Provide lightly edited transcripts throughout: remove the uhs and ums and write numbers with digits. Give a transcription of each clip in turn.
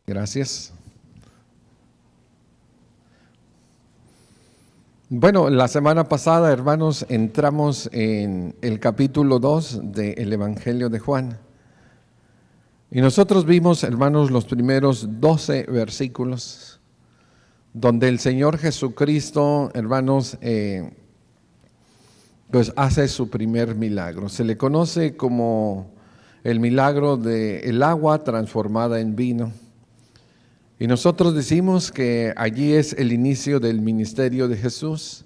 Gracias. Bueno, la semana pasada, hermanos, entramos en el capítulo 2 del Evangelio de Juan. Y nosotros vimos, hermanos, los primeros 12 versículos, donde el Señor Jesucristo, hermanos, pues hace su primer milagro. Se le conoce como el milagro del agua transformada en vino. Y nosotros decimos que allí es el inicio del ministerio de Jesús.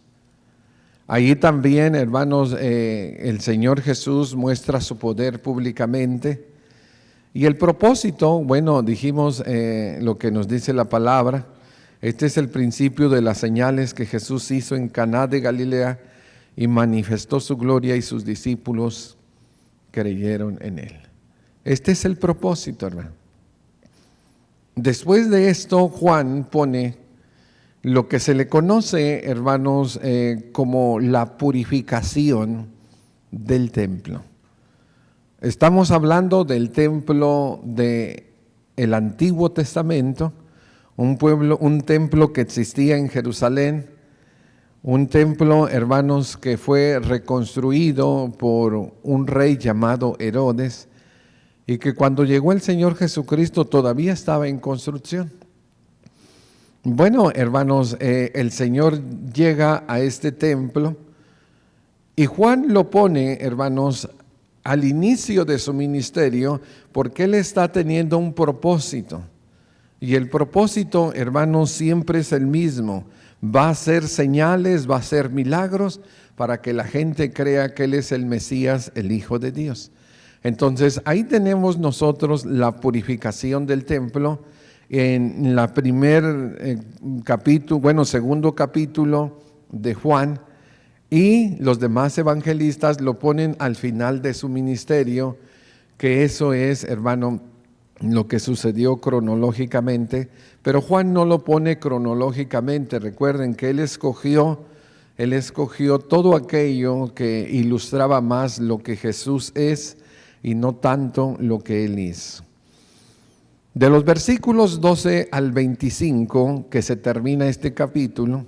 Allí también, hermanos, el Señor Jesús muestra su poder públicamente. Y el propósito, bueno, dijimos lo que nos dice la palabra. Este es el principio de las señales que Jesús hizo en Caná de Galilea y manifestó su gloria y sus discípulos creyeron en él. Este es el propósito, hermano. Después de esto, Juan pone lo que se le conoce, hermanos, como la purificación del templo. Estamos hablando del templo del Antiguo Testamento, un templo que existía en Jerusalén, un templo, hermanos, que fue reconstruido por un rey llamado Herodes, y que cuando llegó el Señor Jesucristo todavía estaba en construcción. Bueno, hermanos, el Señor llega a este templo y Juan lo pone, hermanos, al inicio de su ministerio porque él está teniendo un propósito. Y el propósito, hermanos, siempre es el mismo. Va a hacer señales, va a hacer milagros para que la gente crea que él es el Mesías, el Hijo de Dios. Entonces, ahí tenemos nosotros la purificación del templo en la segundo capítulo de Juan, y los demás evangelistas lo ponen al final de su ministerio, que eso es, hermano, lo que sucedió cronológicamente, pero Juan no lo pone cronológicamente. Recuerden que él escogió todo aquello que ilustraba más lo que Jesús es, y no tanto lo que él hizo. De los versículos 12 al 25, que se termina este capítulo,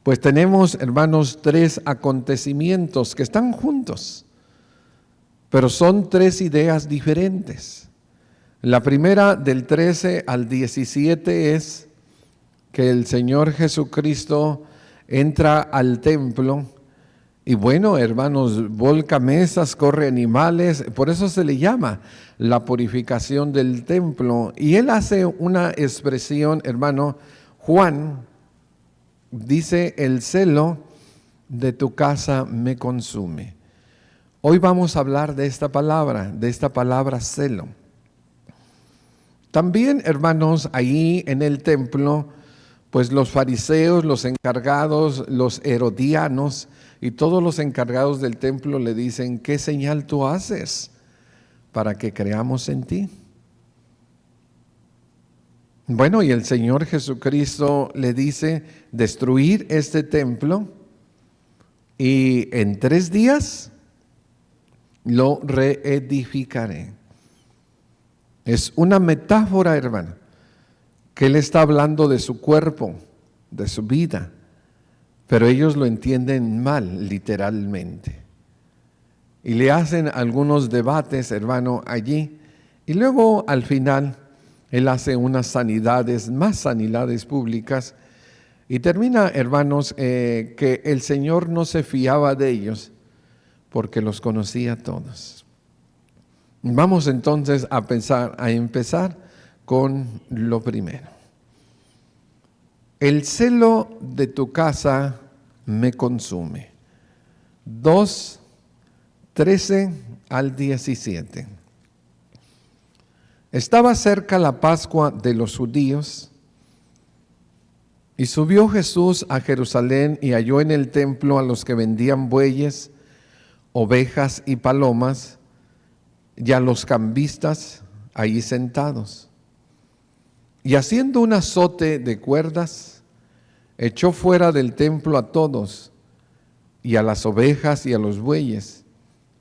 pues tenemos, hermanos, 3 acontecimientos que están juntos, pero son 3 ideas diferentes. La primera, del 13 al 17, es que el Señor Jesucristo entra al templo. Y bueno, hermanos, volca mesas, corre animales, por eso se le llama la purificación del templo. Y él hace una expresión, hermano, Juan dice: el celo de tu casa me consume. Hoy vamos a hablar de esta palabra celo. También, hermanos, ahí en el templo, pues los fariseos, los encargados, los herodianos y todos los encargados del templo le dicen: ¿qué señal tú haces para que creamos en ti? Bueno, y el Señor Jesucristo le dice: destruir este templo y en 3 días lo reedificaré. Es una metáfora, hermano, que él está hablando de su cuerpo, de su vida, pero ellos lo entienden mal, literalmente. Y le hacen algunos debates, hermano, allí. Y luego, al final, él hace unas sanidades, más sanidades públicas. Y termina, hermanos, que el Señor no se fiaba de ellos porque los conocía a todos. Vamos entonces a empezar con lo primero. El celo de tu casa me consume. 2, 13 al 17. Estaba cerca la Pascua de los judíos, y subió Jesús a Jerusalén y halló en el templo a los que vendían bueyes, ovejas y palomas, y a los cambistas allí sentados. Y haciendo un azote de cuerdas, echó fuera del templo a todos, y a las ovejas y a los bueyes,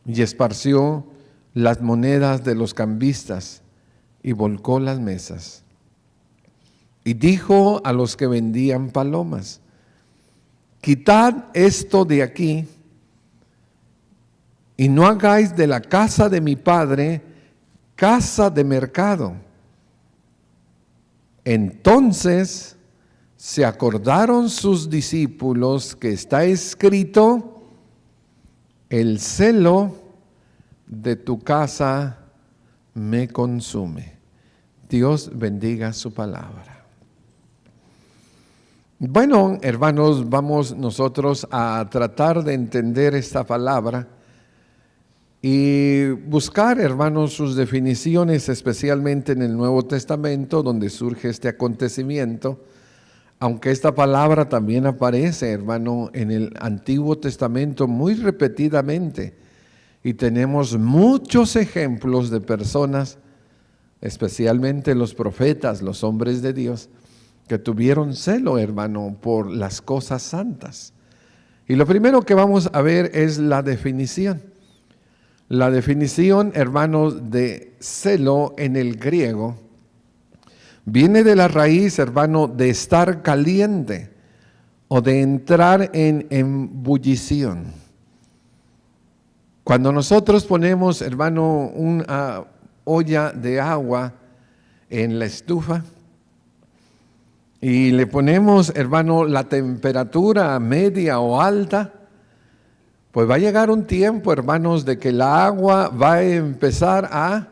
y esparció las monedas de los cambistas, y volcó las mesas. Y dijo a los que vendían palomas: quitad esto de aquí, y no hagáis de la casa de mi padre casa de mercado. Entonces se acordaron sus discípulos que está escrito: el celo de tu casa me consume. Dios bendiga su palabra. Bueno, hermanos, vamos nosotros a tratar de entender esta palabra y buscar, hermanos, sus definiciones, especialmente en el Nuevo Testamento, donde surge este acontecimiento, aunque esta palabra también aparece, hermano, en el Antiguo Testamento muy repetidamente, y tenemos muchos ejemplos de personas, especialmente los profetas, los hombres de Dios, que tuvieron celo, hermano, por las cosas santas. Y lo primero que vamos a ver es la definición. La definición, hermanos, de celo en el griego viene de la raíz, hermano, de estar caliente o de entrar en ebullición. Cuando nosotros ponemos, hermano, una olla de agua en la estufa y le ponemos, hermano, la temperatura media o alta, pues va a llegar un tiempo, hermanos, de que la agua va a empezar a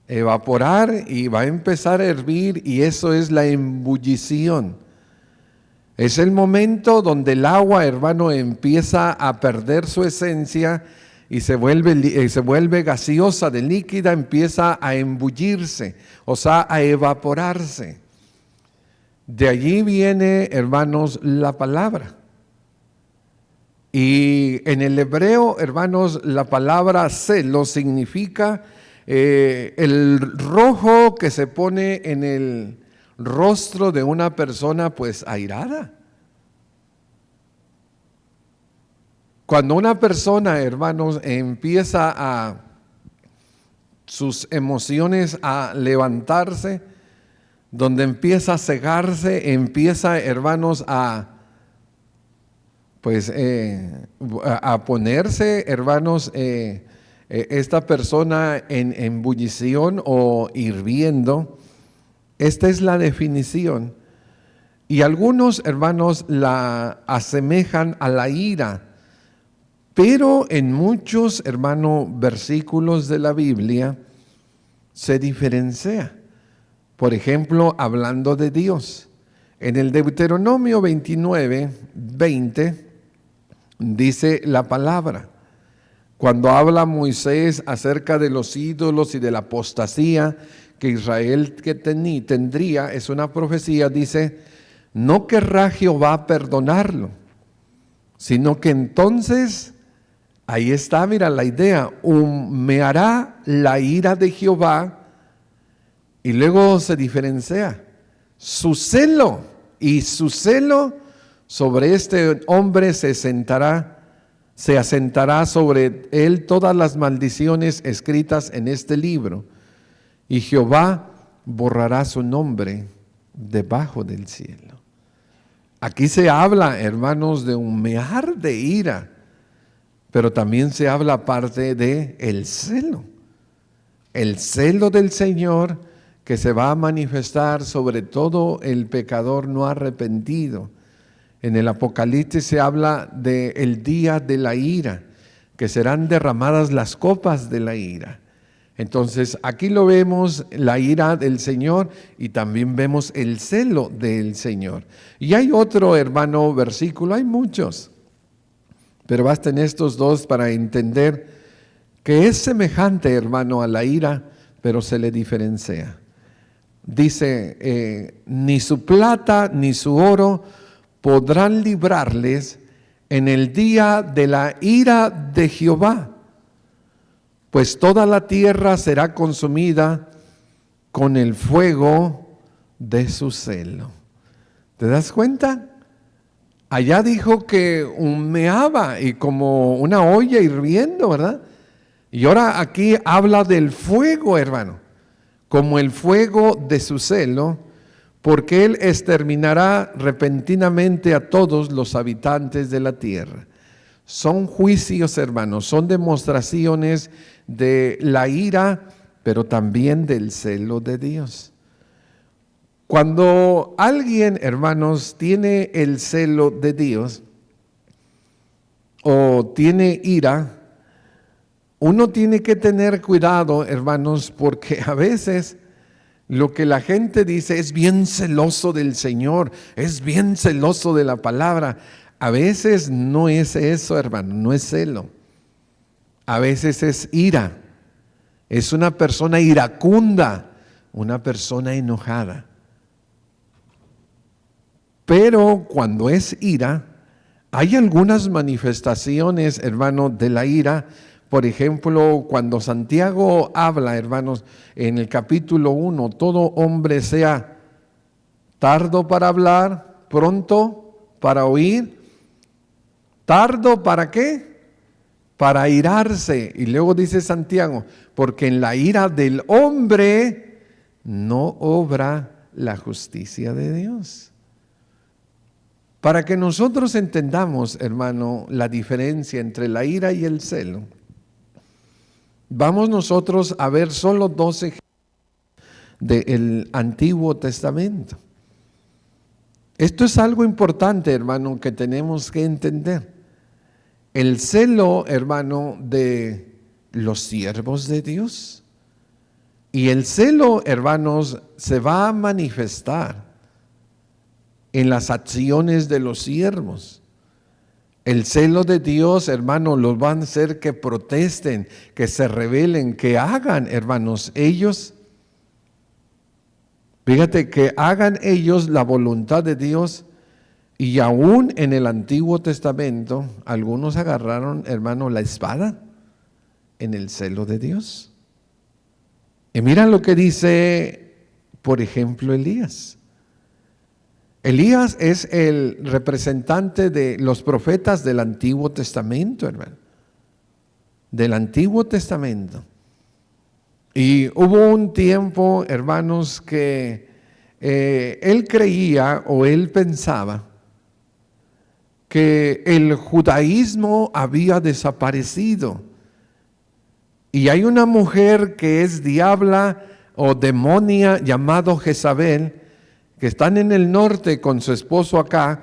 evaporar y va a empezar a hervir, y eso es la ebullición. Es el momento donde el agua, hermano, empieza a perder su esencia y se vuelve gaseosa, de líquida, empieza a embullirse, o sea, a evaporarse. De allí viene, hermanos, la palabra. Y en el hebreo, hermanos, la palabra celo significa el rojo que se pone en el rostro de una persona pues airada. Cuando una persona, hermanos, empieza a sus emociones a levantarse, donde empieza a cegarse, empieza, hermanos, a ponerse, hermanos, esta persona en ebullición o hirviendo. Esta es la definición. Y algunos, hermanos, la asemejan a la ira, pero en muchos, hermanos, versículos de la Biblia se diferencia. Por ejemplo, hablando de Dios, en el Deuteronomio 29:20 dice la palabra, cuando habla Moisés acerca de los ídolos y de la apostasía que Israel tendría, es una profecía, dice: no querrá Jehová perdonarlo, sino que entonces, ahí está, mira la idea, humeará la ira de Jehová, y luego se diferencia su celo, y su celo sobre este hombre se asentará sobre él todas las maldiciones escritas en este libro, y Jehová borrará su nombre debajo del cielo. Aquí se habla, hermanos, de humear de ira, pero también se habla aparte de el celo del Señor, que se va a manifestar sobre todo el pecador no arrepentido. En el Apocalipsis se habla del día de la ira, que serán derramadas las copas de la ira. Entonces aquí lo vemos, la ira del Señor, y también vemos el celo del Señor. Y hay otro, hermano, versículo, hay muchos, pero bastan estos dos para entender que es semejante, hermano, a la ira, pero se le diferencia. Dice, ni su plata ni su oro podrán librarles en el día de la ira de Jehová, pues toda la tierra será consumida con el fuego de su celo. ¿Te das cuenta? Allá dijo que humeaba y como una olla hirviendo, ¿verdad? Y ahora aquí habla del fuego, hermano. como el fuego de su celo, porque Él exterminará repentinamente a todos los habitantes de la tierra. Son juicios, hermanos, son demostraciones de la ira, pero también del celo de Dios. Cuando alguien, hermanos, tiene el celo de Dios o tiene ira, uno tiene que tener cuidado, hermanos, porque a veces lo que la gente dice es bien celoso del Señor, es bien celoso de la palabra. A veces no es eso, hermano, no es celo. A veces es ira. Es una persona iracunda, una persona enojada. Pero cuando es ira, hay algunas manifestaciones, hermano, de la ira. Por ejemplo, cuando Santiago habla, hermanos, en el capítulo 1, todo hombre sea tardo para hablar, pronto para oír, tardo para ¿qué? Para irarse. Y luego dice Santiago, porque en la ira del hombre no obra la justicia de Dios. Para que nosotros entendamos, hermano, la diferencia entre la ira y el celo, vamos nosotros a ver solo 2 ejemplos del Antiguo Testamento. Esto es algo importante, hermano, que tenemos que entender. El celo, hermano, de los siervos de Dios. Y el celo, hermanos, se va a manifestar en las acciones de los siervos. El celo de Dios, hermanos, los van a hacer que protesten, que se rebelen, que hagan, hermanos, ellos, fíjate, que hagan ellos la voluntad de Dios. Y aún en el Antiguo Testamento, algunos agarraron, hermano, la espada en el celo de Dios. Y mira lo que dice, por ejemplo, Elías. Elías es el representante de los profetas del Antiguo Testamento, hermano. Del Antiguo Testamento. Y hubo un tiempo, hermanos, que él creía o él pensaba que el judaísmo había desaparecido. Y hay una mujer que es diabla o demonia llamado Jezabel, que están en el norte con su esposo acá,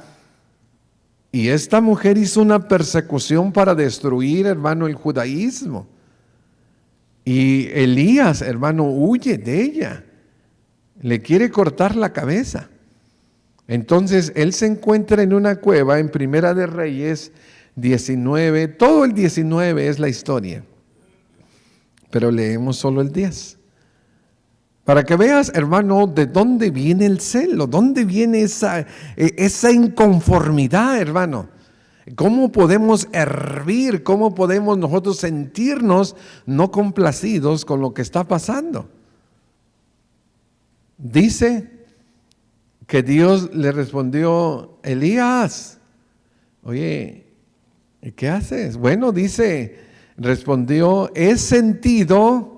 y esta mujer hizo una persecución para destruir, hermano, el judaísmo. Y Elías, hermano, huye de ella, le quiere cortar la cabeza. Entonces él se encuentra en una cueva en Primera de Reyes 19, todo el 19 es la historia, pero leemos solo el 10. Para que veas, hermano, de dónde viene el celo, dónde viene esa inconformidad, hermano. ¿Cómo podemos hervir? ¿Cómo podemos nosotros sentirnos no complacidos con lo que está pasando? Dice que Dios le respondió, Elías, oye, ¿qué haces? Bueno, dice, respondió, he sentido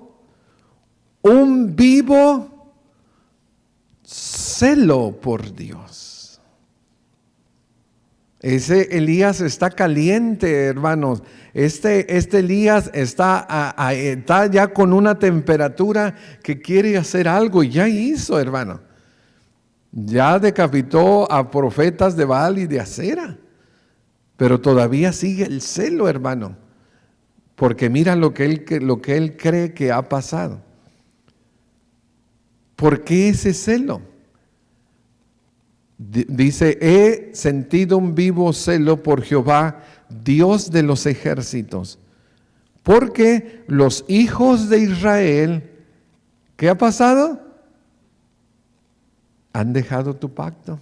un vivo celo por Dios. Ese Elías está caliente, hermanos. Este Elías está ya con una temperatura que quiere hacer algo, y ya hizo, hermano. Ya decapitó a profetas de Baal y de Acera, pero todavía sigue el celo, hermano, porque mira lo que él cree que ha pasado. ¿Por qué ese celo? Dice, he sentido un vivo celo por Jehová, Dios de los ejércitos, porque los hijos de Israel, ¿qué ha pasado? Han dejado tu pacto.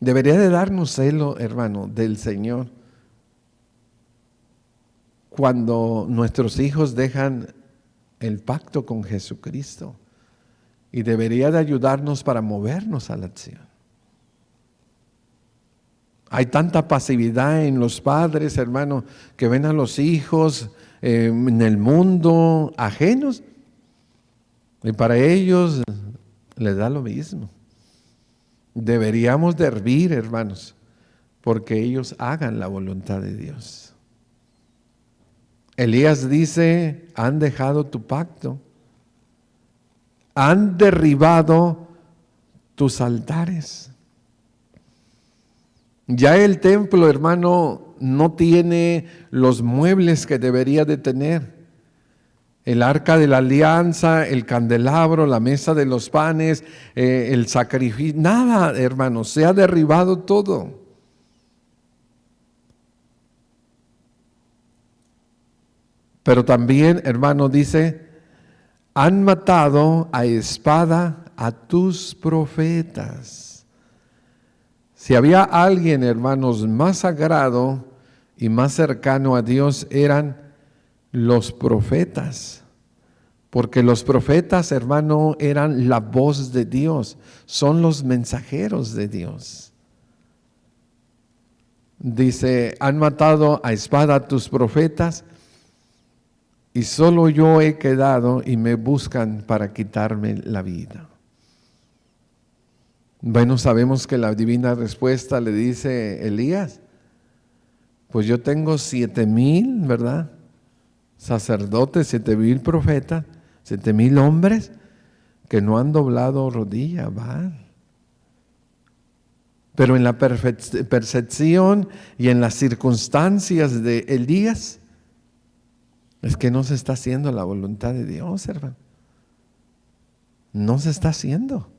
Debería de darnos celo, hermano, del Señor, cuando nuestros hijos dejan el pacto con Jesucristo, y debería de ayudarnos para movernos a la acción. Hay tanta pasividad en los padres, hermano, que ven a los hijos en el mundo ajenos Y para ellos les da lo mismo. Deberíamos de hervir, hermanos, porque ellos hagan la voluntad de Dios. Elías dice, han dejado tu pacto, han derribado tus altares. Ya el templo, hermano, no tiene los muebles que debería de tener. El arca de la alianza, el candelabro, la mesa de los panes, el sacrificio, nada, hermano, se ha derribado todo. Pero también, hermano, dice, han matado a espada a tus profetas. Si había alguien, hermanos, más sagrado y más cercano a Dios, eran los profetas. Porque los profetas, hermano, eran la voz de Dios, son los mensajeros de Dios. Dice, han matado a espada a tus profetas y solo yo he quedado y me buscan para quitarme la vida. Bueno, sabemos que la divina respuesta le dice Elías, pues yo tengo 7,000, ¿verdad? Sacerdotes, 7,000 profetas, 7,000 hombres que no han doblado rodilla a Baal. Pero en la percepción y en las circunstancias de Elías, es que no se está haciendo la voluntad de Dios, hermano. No se está haciendo.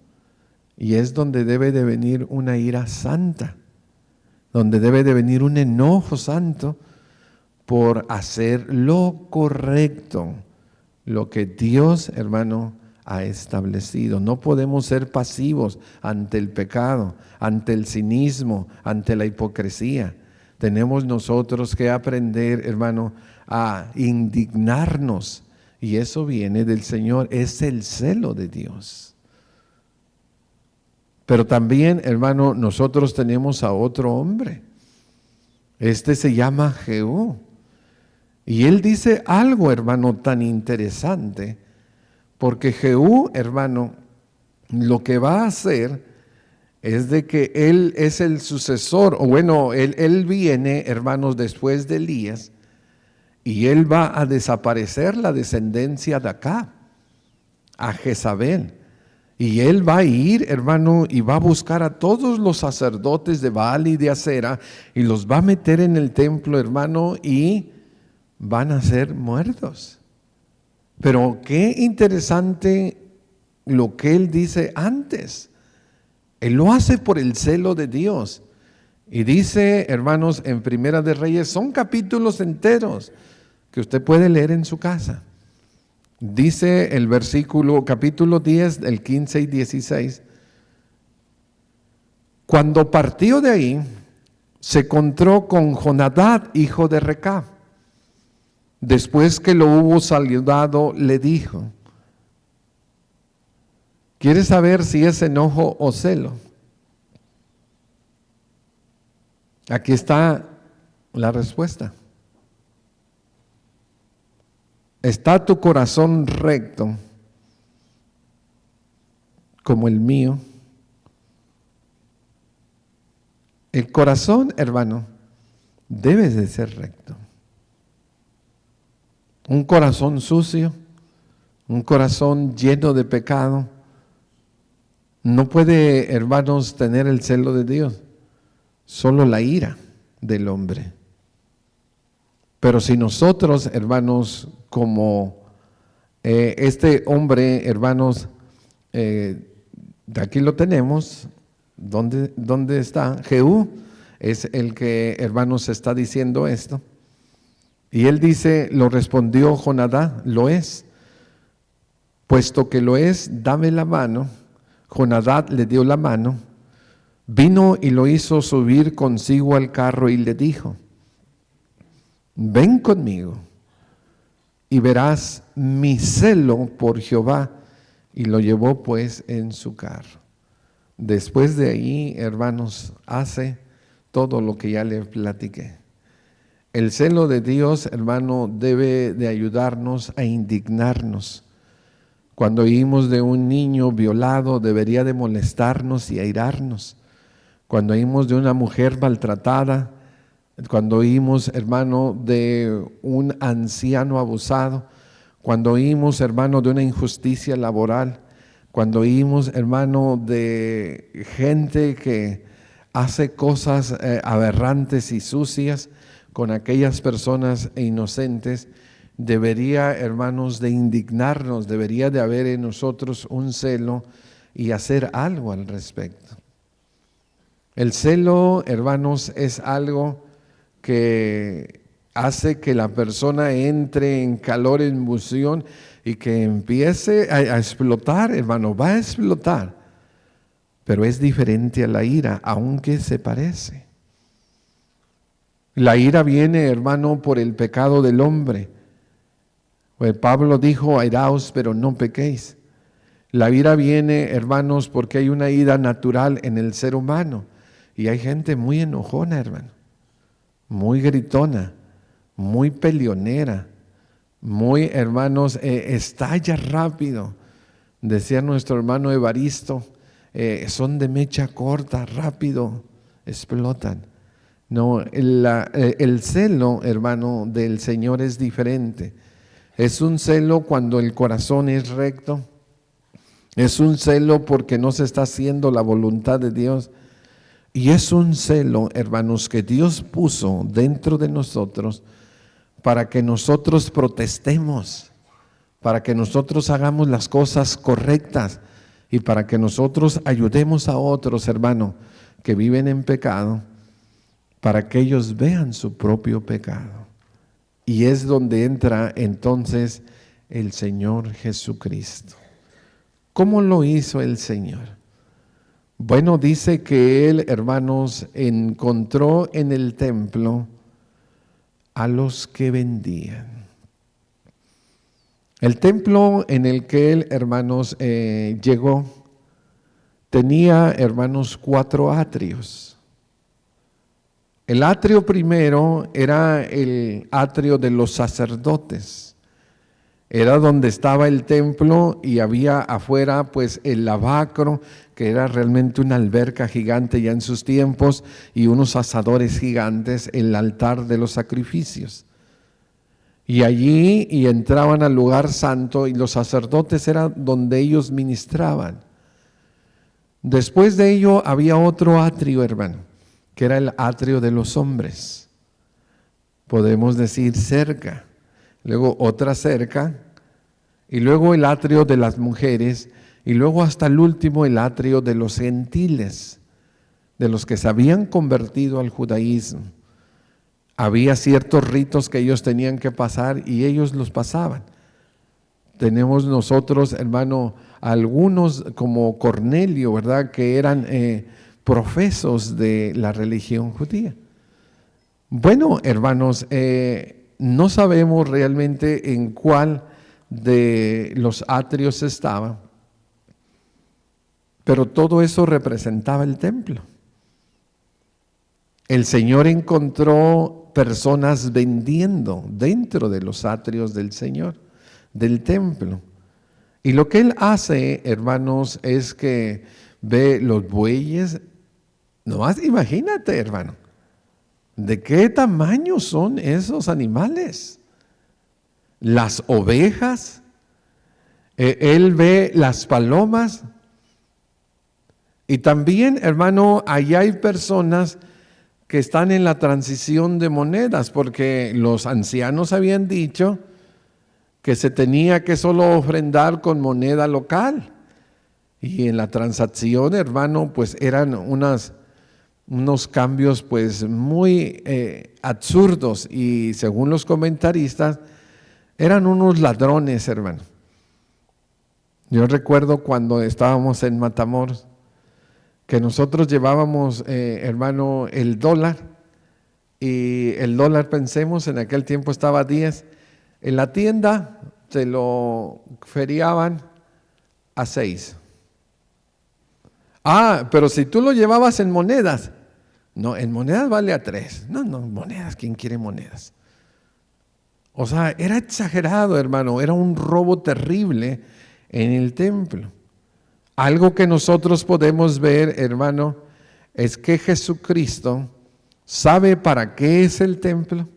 Y es donde debe de venir una ira santa, donde debe de venir un enojo santo por hacer lo correcto, lo que Dios, hermano, ha establecido. No podemos ser pasivos ante el pecado, ante el cinismo, ante la hipocresía. Tenemos nosotros que aprender, hermano, a indignarnos. Y eso viene del Señor, es el celo de Dios. Pero también, hermano, nosotros tenemos a otro hombre. Este se llama Jehú. Y él dice algo, hermano, tan interesante, porque Jehú, hermano, lo que va a hacer es de que él es el sucesor, o bueno, él viene, hermanos, después de Elías, y él va a desaparecer la descendencia de acá, a Jezabel. Y él va a ir, hermano, y va a buscar a todos los sacerdotes de Baal y de Acera, y los va a meter en el templo, hermano, y van a ser muertos. Pero qué interesante lo que él dice antes. Él lo hace por el celo de Dios. Y dice, hermanos, en Primera de Reyes, son capítulos enteros que usted puede leer en su casa. Dice el versículo, capítulo 10, el 15 y 16. Cuando partió de ahí, se encontró con Jonadab, hijo de Recab. Después que lo hubo saludado, le dijo, ¿quieres saber si es enojo o celo? Aquí está la respuesta. ¿Está tu corazón recto como el mío? El corazón, hermano, debe de ser recto. Un corazón sucio, un corazón lleno de pecado, no puede, hermanos, tener el celo de Dios, solo la ira del hombre. Pero si nosotros, hermanos, como este hombre, hermanos, de aquí lo tenemos, ¿dónde está? Jehú es el que, hermanos, está diciendo esto. Y él dice, lo respondió Jonadab, lo es. Puesto que lo es, dame la mano. Jonadab le dio la mano, vino y lo hizo subir consigo al carro y le dijo, ven conmigo y verás mi celo por Jehová. Y lo llevó pues en su carro. Después de ahí, hermanos, hace todo lo que ya le platiqué. El celo de Dios, hermano, debe de ayudarnos a indignarnos Cuando oímos de un niño violado, debería de molestarnos y airarnos. Cuando oímos de una mujer maltratada, cuando oímos, hermano, de un anciano abusado, cuando oímos, hermano, de una injusticia laboral, cuando oímos, hermano, de gente que hace cosas aberrantes y sucias con aquellas personas inocentes, debería, hermanos, de indignarnos, debería de haber en nosotros un celo y hacer algo al respecto. El celo, hermanos, es algo que hace que la persona entre en calor, en emoción y que empiece a explotar, hermano, va a explotar. Pero es diferente a la ira, aunque se parece. La ira viene, hermano, por el pecado del hombre. Pues Pablo dijo, airaos, pero no pequéis. La ira viene, hermanos, porque hay una ira natural en el ser humano. Y hay gente muy enojona, hermano, muy gritona, muy peleonera, muy, hermanos, estalla rápido. Decía nuestro hermano Evaristo, son de mecha corta, rápido, explotan. No, el celo, hermano, del Señor es diferente. Es un celo cuando el corazón es recto. Es un celo porque no se está haciendo la voluntad de Dios. Y es un celo, hermanos, que Dios puso dentro de nosotros para que nosotros protestemos, para que nosotros hagamos las cosas correctas y para que nosotros ayudemos a otros, hermanos, que viven en pecado, para que ellos vean su propio pecado. Y es donde entra entonces el Señor Jesucristo. ¿Cómo lo hizo el Señor? Bueno, dice que Él, hermanos, encontró en el templo a los que vendían. El templo en el que Él, hermanos, llegó, tenía, hermanos, 4 atrios. El atrio primero era el atrio de los sacerdotes. Era donde estaba el templo y había afuera pues el lavacro, que era realmente una alberca gigante ya en sus tiempos, y unos asadores gigantes, el altar de los sacrificios. Y allí entraban al lugar santo y los sacerdotes era donde ellos ministraban. Después de ello había otro atrio, hermano, que era el atrio de los hombres. Podemos decir cerca. Luego otra cerca, y luego el atrio de las mujeres, y luego hasta el último el atrio de los gentiles, de los que se habían convertido al judaísmo. Había ciertos ritos que ellos tenían que pasar y ellos los pasaban. Tenemos nosotros, hermano, algunos como Cornelio, ¿verdad?, que eran profesos de la religión judía. Bueno, hermanos, no sabemos realmente en cuál de los atrios estaba, pero todo eso representaba el templo. El Señor encontró personas vendiendo dentro de los atrios del Señor, del templo. Y lo que Él hace, hermanos, es que ve los bueyes. Nomás imagínate, hermano, ¿de qué tamaño son esos animales? Las ovejas, Él ve las palomas. Y también, hermano, allá hay personas que están en la transición de monedas, porque los ancianos habían dicho que se tenía que solo ofrendar con moneda local. Y en la transacción, hermano, pues eran unos cambios pues muy absurdos, y según los comentaristas, eran unos ladrones, hermano. Yo recuerdo cuando estábamos en Matamoros, que nosotros llevábamos, hermano, el dólar, y el dólar, pensemos, en aquel tiempo estaba a 10, en la tienda te lo feriaban a 6. Pero si tú lo llevabas en monedas, no, en monedas vale a 3. No, monedas, ¿quién quiere monedas? O sea, era exagerado, hermano, era un robo terrible en el templo. Algo que nosotros podemos ver, hermano, es que Jesucristo sabe para qué es el templo.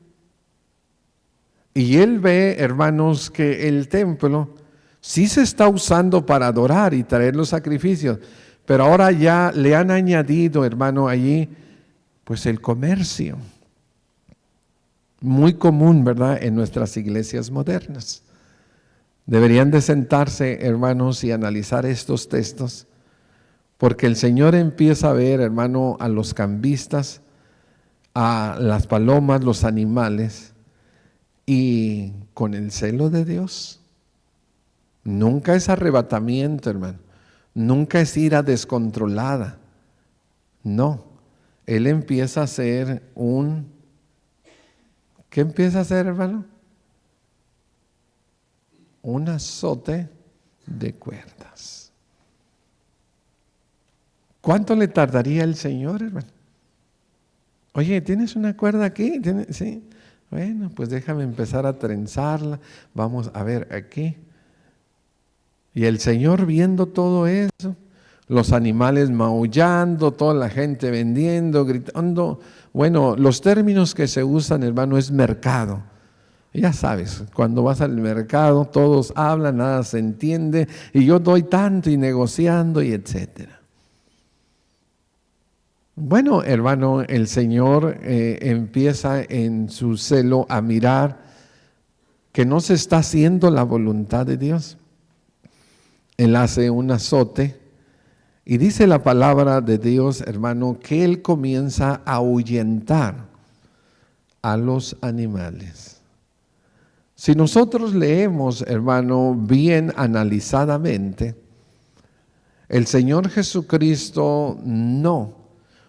Y Él ve, hermanos, que el templo sí se está usando para adorar y traer los sacrificios, pero ahora ya le han añadido, hermano, allí, pues el comercio. Muy común, ¿verdad?, en nuestras iglesias modernas. Deberían de sentarse, hermanos, y analizar estos textos, porque el Señor empieza a ver, hermano, a los cambistas, a las palomas, los animales, y con el celo de Dios. Nunca es arrebatamiento, hermano. Nunca es ira descontrolada. No. Él empieza a hacer ¿qué empieza a hacer, hermano? Un azote de cuerdas. ¿Cuánto le tardaría el Señor, hermano? Oye, ¿tienes una cuerda aquí? Sí. Bueno, pues déjame empezar a trenzarla. Vamos a ver aquí. Y el Señor viendo todo eso, los animales maullando, toda la gente vendiendo, gritando. Bueno, los términos que se usan, hermano, es mercado. Ya sabes, cuando vas al mercado todos hablan, nada se entiende, y yo doy tanto y negociando y etcétera. Bueno, hermano, el Señor empieza en su celo a mirar que no se está haciendo la voluntad de Dios. Él hace un azote y dice la palabra de Dios, hermano, que Él comienza a ahuyentar a los animales. Si nosotros leemos, hermano, bien analizadamente, el Señor Jesucristo no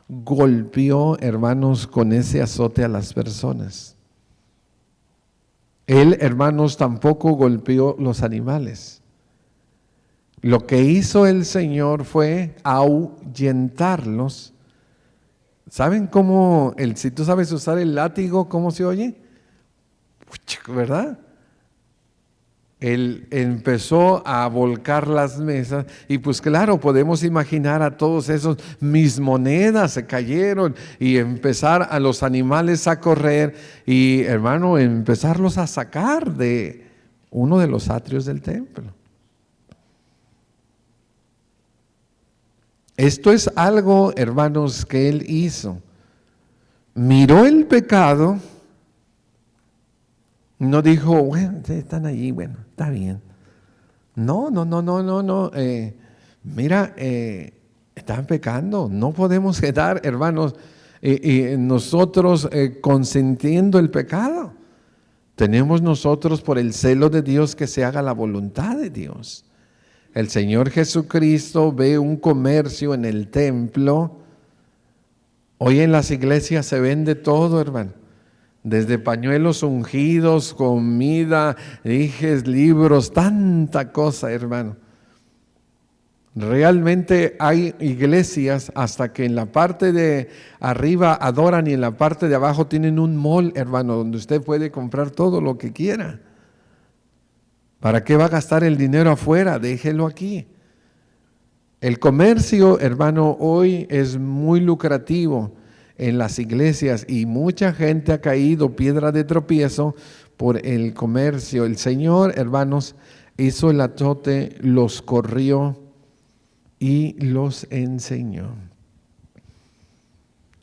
golpeó, hermanos, con ese azote a las personas. Él, hermanos, tampoco golpeó los animales. Lo que hizo el Señor fue ahuyentarlos. ¿Saben cómo, si tú sabes usar el látigo, cómo se oye? ¿Verdad? Él empezó a volcar las mesas y pues claro, podemos imaginar a todos esos, mis monedas se cayeron, y empezar a los animales a correr y, hermano, empezarlos a sacar de uno de los atrios del templo. Esto es algo, hermanos, que Él hizo. Miró el pecado. No dijo, bueno, están allí, bueno, está bien. No. Mira, están pecando. No podemos quedar, hermanos, nosotros consentiendo el pecado. Tenemos nosotros, por el celo de Dios, que se haga la voluntad de Dios. El Señor Jesucristo ve un comercio en el templo. Hoy en las iglesias se vende todo, hermano. Desde pañuelos ungidos, comida, dijes, libros, tanta cosa, hermano. Realmente hay iglesias hasta que en la parte de arriba adoran y en la parte de abajo tienen un mall, hermano, donde usted puede comprar todo lo que quiera. ¿Para qué va a gastar el dinero afuera? Déjelo aquí. El comercio, hermano, hoy es muy lucrativo en las iglesias y mucha gente ha caído piedra de tropiezo por el comercio. El Señor, hermanos, hizo el azote, los corrió y los enseñó.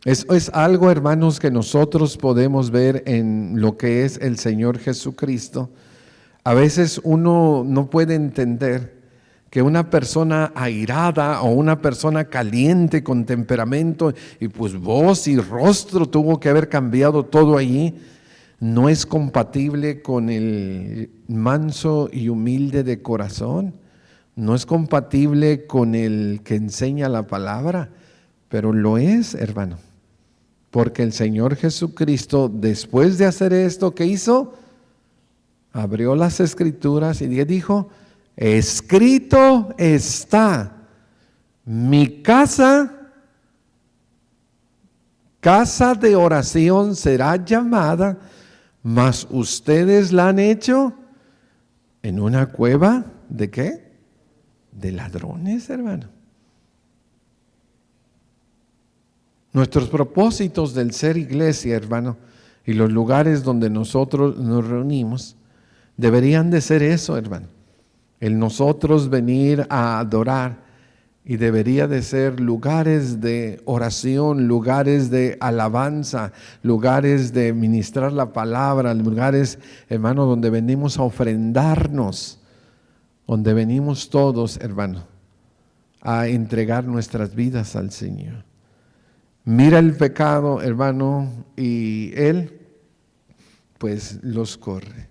Eso es algo, hermanos, que nosotros podemos ver en lo que es el Señor Jesucristo. A veces uno no puede entender que una persona airada o una persona caliente con temperamento y pues voz y rostro tuvo que haber cambiado todo allí, no es compatible con el manso y humilde de corazón, no es compatible con el que enseña la palabra, pero lo es, hermano, porque el Señor Jesucristo, después de hacer esto, ¿qué hizo? Abrió las Escrituras y dijo: escrito está, mi casa de oración será llamada, mas ustedes la han hecho en una cueva, ¿de qué? de ladrones, hermano. Nuestros propósitos del ser iglesia, hermano, y los lugares donde nosotros nos reunimos, deberían de ser eso, hermano. El nosotros venir a adorar, y debería de ser lugares de oración, lugares de alabanza, lugares de ministrar la palabra, lugares, hermano, donde venimos a ofrendarnos, donde venimos todos, hermano, a entregar nuestras vidas al Señor. Mira el pecado, hermano, y Él, pues, los corre.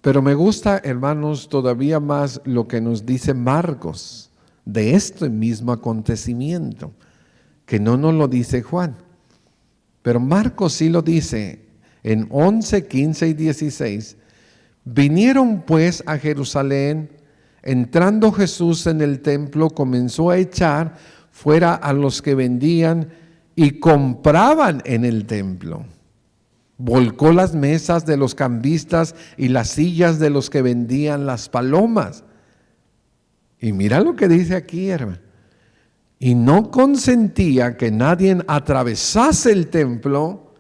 Pero me gusta, hermanos, todavía más lo que nos dice Marcos de este mismo acontecimiento, que no nos lo dice Juan. Pero Marcos sí lo dice en 11, 15 y 16. Vinieron pues a Jerusalén, entrando Jesús en el templo, comenzó a echar fuera a los que vendían y compraban en el templo. Volcó las mesas de los cambistas y las sillas de los que vendían las palomas. Y mira lo que dice aquí, hermano. Y no consentía que nadie atravesase el templo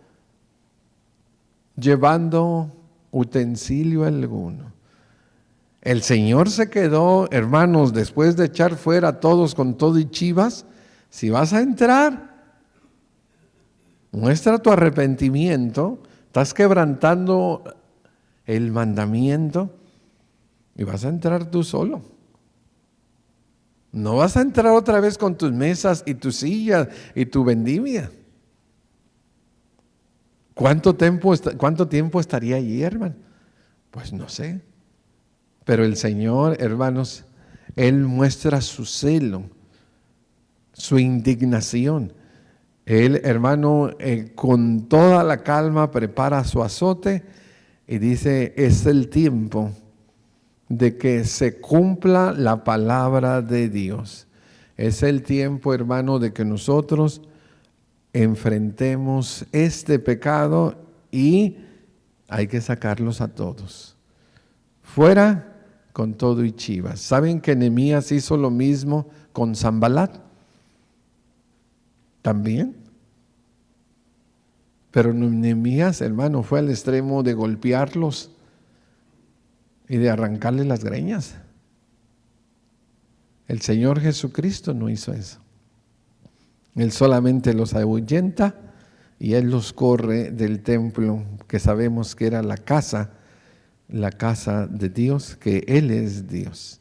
llevando utensilio alguno. El Señor se quedó, hermanos, después de echar fuera a todos con todo y chivas. Si vas a entrar, muestra tu arrepentimiento. Estás quebrantando el mandamiento y vas a entrar tú solo. No vas a entrar otra vez con tus mesas y tus sillas y tu vendimia. ¿Cuánto tiempo estaría allí, hermano? Pues no sé. Pero el Señor, hermanos, Él muestra su celo, su indignación. Él, hermano, con toda la calma prepara su azote y dice, es el tiempo de que se cumpla la palabra de Dios. Es el tiempo, hermano, de que nosotros enfrentemos este pecado y hay que sacarlos a todos. Fuera con todo y chivas. ¿Saben que Nehemías hizo lo mismo con Sanbalat? También. Pero Nehemías, hermano, fue al extremo de golpearlos y de arrancarle las greñas. El Señor Jesucristo no hizo eso. Él solamente los ahuyenta y Él los corre del templo, que sabemos que era la casa de Dios, que Él es Dios.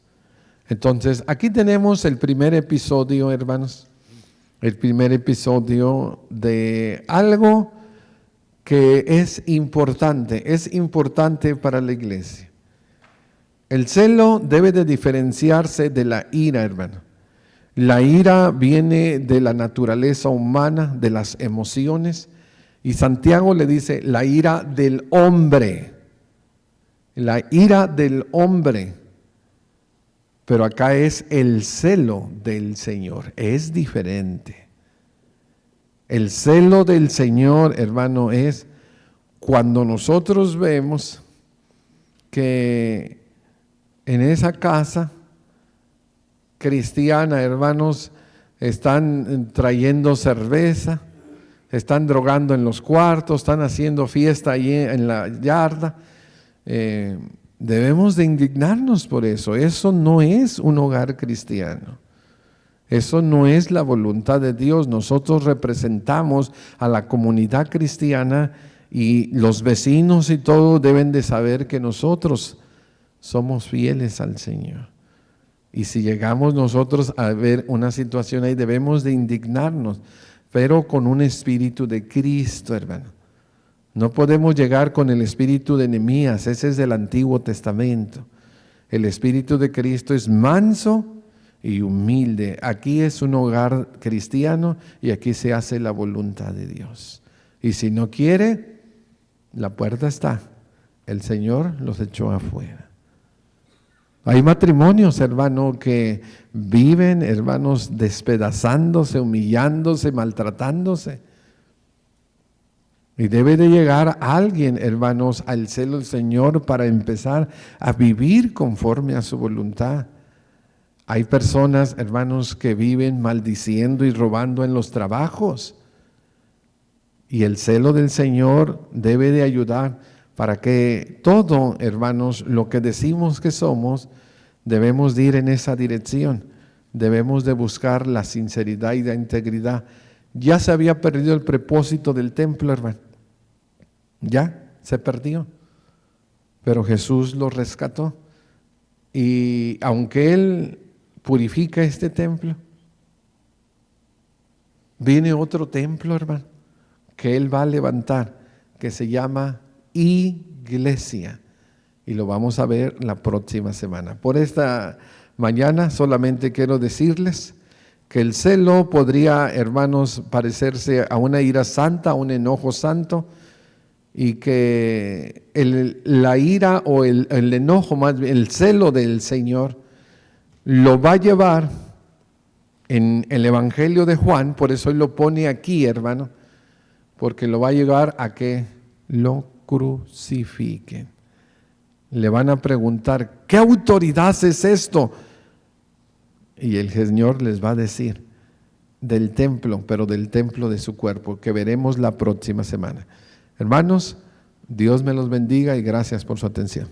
Entonces, aquí tenemos el primer episodio, hermanos, el primer episodio de algo que es importante para la iglesia. El celo debe de diferenciarse de la ira, hermano. La ira viene de la naturaleza humana, de las emociones, y Santiago le dice la ira del hombre. La ira del hombre. Pero acá es el celo del Señor, es diferente. El celo del Señor, hermano, es cuando nosotros vemos que en esa casa cristiana, hermanos, están trayendo cerveza, están drogando en los cuartos, están haciendo fiesta allí en la yarda. Debemos de indignarnos por eso. Eso no es un hogar cristiano. Eso no es la voluntad de Dios. Nosotros representamos a la comunidad cristiana y los vecinos y todo deben de saber que nosotros somos fieles al Señor. Y si llegamos nosotros a ver una situación ahí, debemos de indignarnos, pero con un espíritu de Cristo, hermano. No podemos llegar con el espíritu de Nehemías, ese es del Antiguo Testamento. El espíritu de Cristo es manso y humilde. Aquí es un hogar cristiano y aquí se hace la voluntad de Dios. Y si no quiere, la puerta está. El Señor los echó afuera. Hay matrimonios, hermano, que viven, hermanos, despedazándose, humillándose, maltratándose. Y debe de llegar alguien, hermanos, al celo del Señor para empezar a vivir conforme a su voluntad. Hay personas, hermanos, que viven maldiciendo y robando en los trabajos. Y el celo del Señor debe de ayudar para que todo, hermanos, lo que decimos que somos, debemos de ir en esa dirección. Debemos de buscar la sinceridad y la integridad. Ya se había perdido el propósito del templo, hermano. Ya se perdió. Pero Jesús lo rescató. Y aunque Él purifica este templo, viene otro templo, hermano, que Él va a levantar, que se llama iglesia. Y lo vamos a ver la próxima semana. Por esta mañana solamente quiero decirles que el celo podría, hermanos, parecerse a una ira santa, a un enojo santo, y que la ira o el enojo, más bien el celo del Señor, lo va a llevar en el Evangelio de Juan. Por eso Él lo pone aquí, hermano, porque lo va a llevar a que lo crucifiquen. Le van a preguntar, ¿qué autoridad es esto? Y el Señor les va a decir, del templo, pero del templo de su cuerpo, que veremos la próxima semana. Hermanos, Dios me los bendiga y gracias por su atención.